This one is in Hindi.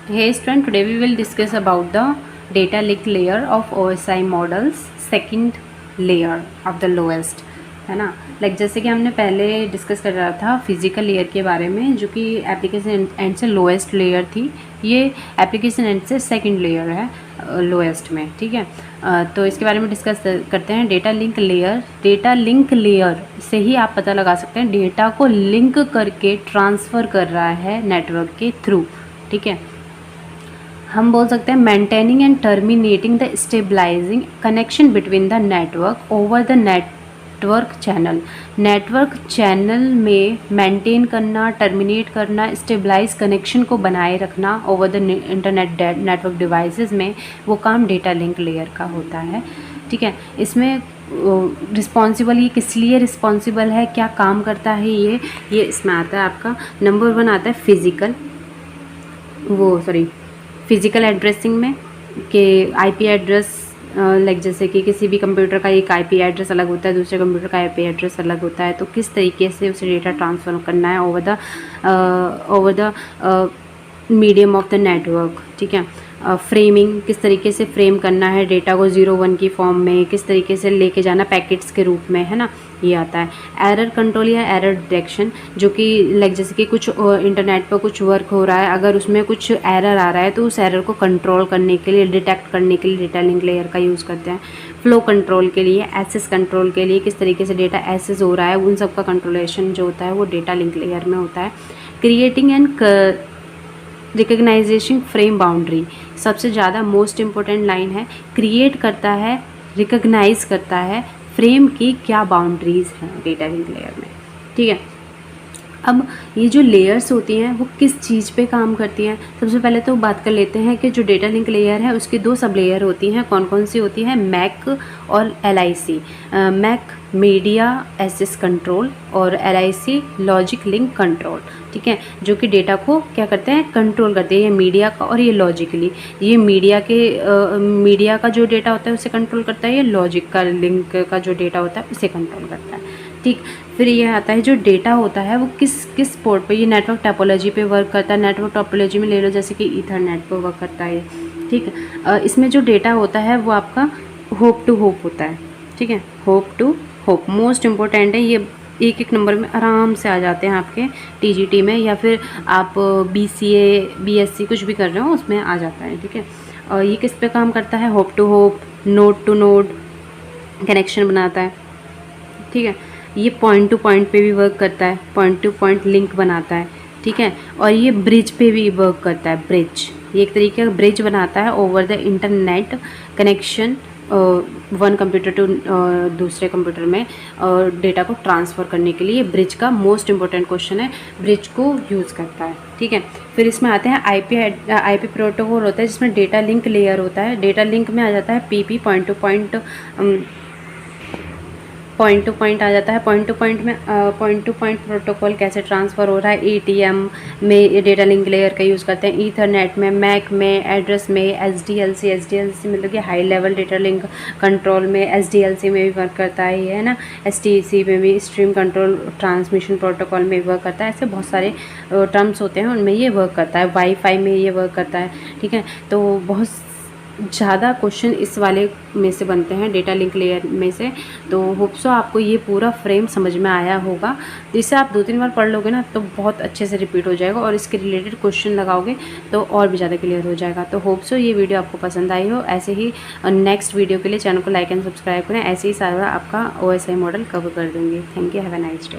Hey student, today we will discuss about the data link layer of OSI models, second layer of the lowest, है ना। जैसे कि हमने पहले डिस्कस कर रहा था फिजिकल लेयर के बारे में, जो कि एप्लीकेशन एंड से लोएस्ट लेयर थी। ये एप्लीकेशन एंड से सेकंड लेयर है लोएस्ट में, ठीक है। तो इसके बारे में डिस्कस करते हैं। Data link layer, data link layer से ही आप पता लगा सकते हैं डेटा को लिंक करके ट्रांसफ़र कर रहा है नेटवर्क के थ्रू, ठीक है। हम बोल सकते हैं maintaining and terminating the stabilising connection between the network over the network channel. Network channel में मेंटेन करना, टर्मिनेट करना, स्टेबलाइज कनेक्शन को बनाए रखना over the internet network devices में, वो काम डेटा लिंक लेयर का होता है, ठीक है। इसमें रिस्पॉन्सिबल, ये किस लिए रिस्पॉन्सिबल है, क्या काम करता है, ये इसमें आता है। आपका नंबर 1 आता है फिज़िकल एड्रेसिंग में, कि आईपी एड्रेस, जैसे कि किसी भी कंप्यूटर का एक आईपी एड्रेस अलग होता है, दूसरे कंप्यूटर का आईपी एड्रेस अलग होता है, तो किस तरीके से उसे डेटा ट्रांसफ़र करना है over the medium of the network, ठीक है। फ्रेमिंग, किस तरीके से फ्रेम करना है डेटा को 0-1 की फॉर्म में, किस तरीके से लेके जाना पैकेट्स के रूप में, है ना, ये आता है। एरर कंट्रोल या एरर डिटेक्शन, जो कि जैसे कि कुछ इंटरनेट पर कुछ वर्क हो रहा है, अगर उसमें कुछ एरर आ रहा है तो उस एरर को कंट्रोल करने के लिए, डिटेक्ट करने के लिए डेटा लिंक लेयर का यूज़ करते हैं। फ्लो कंट्रोल के लिए, एक्सेस कंट्रोल के लिए, किस तरीके से डेटा एक्सेस हो रहा है, उन सब का कंट्रोलेशन जो होता है वो डेटा लिंक लेयर में होता है। Creating and recognisation frame boundary, सबसे ज़्यादा मोस्ट इम्पोर्टेंट लाइन है। क्रिएट करता है, रिकग्नाइज करता है फ्रेम की क्या बाउंड्रीज़ हैं डेटा लिंक लेयर में, ठीक है। अब ये जो लेयर्स होती हैं वो किस चीज़ पे काम करती हैं, सबसे पहले तो बात कर लेते हैं कि जो डेटा लिंक लेयर है उसकी 2 सब लेयर होती हैं। कौन कौन सी होती है? मैक और LIC। MAC media access control और LIC लॉजिक लिंक कंट्रोल, ठीक है, जो कि डेटा को क्या करते हैं, कंट्रोल करते हैं। ये मीडिया का और ये लॉजिकली, ये मीडिया का जो डेटा होता है उसे कंट्रोल करता है, ये लॉजिक का लिंक का जो डेटा होता है उसे कंट्रोल करता है, ठीक। फिर ये आता है जो डेटा होता है वो किस पोर्ट पे, ये नेटवर्क टोपोलॉजी पे वर्क करता है। नेटवर्क टोपोलॉजी में ले लो जैसे कि ईथरनेट पे वर्क करता है, ठीक है। इसमें जो डेटा होता है वो आपका होप टू होप होता है, ठीक है, hop to hop most important है। ये एक नंबर में आराम से आ जाते हैं आपके TGT में, या फिर आप BCA BSc कुछ भी कर रहे हो उसमें आ जाता है, ठीक है। और ये किस पे काम करता है? Hop to hop, node to node connection बनाता है, ठीक है। ये पॉइंट टू पॉइंट पे भी वर्क करता है, पॉइंट टू पॉइंट लिंक बनाता है, ठीक है। और ये ब्रिज पे भी वर्क करता है, ब्रिज, ये एक तरीके का ब्रिज बनाता है over the internet connection, one computer to दूसरे कंप्यूटर में डेटा को ट्रांसफ़र करने के लिए ब्रिज का मोस्ट इम्पोर्टेंट क्वेश्चन है, ब्रिज को यूज़ करता है, ठीक है। फिर इसमें आते हैं IP प्रोटोकॉल होता है जिसमें डेटा लिंक लेयर होता है। डेटा लिंक में आ जाता है PP, पॉइंट टू पॉइंट आ जाता है। पॉइंट टू पॉइंट प्रोटोकॉल कैसे ट्रांसफ़र हो रहा है, ATM में डेटा लिंक लेयर का यूज़ करते हैं, ईथरनेट में, मैक में, एड्रेस में, SDLC मतलब कि high level data link control में, SDLC में भी वर्क करता है, ये है ना। STC में भी, स्ट्रीम कंट्रोल ट्रांसमिशन प्रोटोकॉल में वर्क करता है। ऐसे बहुत सारे टर्म्स होते हैं उनमें ये वर्क करता है। वाईफाई में ये वर्क करता है, ठीक है। तो बहुत ज़्यादा क्वेश्चन इस वाले में से बनते हैं, डेटा लिंक लेयर में से। तो होप सो आपको ये पूरा फ्रेम समझ में आया होगा। जिससे आप 2-3 बार पढ़ लोगे ना तो बहुत अच्छे से रिपीट हो जाएगा, और इसके रिलेटेड क्वेश्चन लगाओगे तो और भी ज़्यादा क्लियर हो जाएगा। तो होप सो ये वीडियो आपको पसंद आई हो। ऐसे ही नेक्स्ट वीडियो के लिए चैनल को लाइक एंड सब्सक्राइब करें। ऐसे ही सारा आपका OSI मॉडल कवर कर दूँगी। Thank you, have a nice day.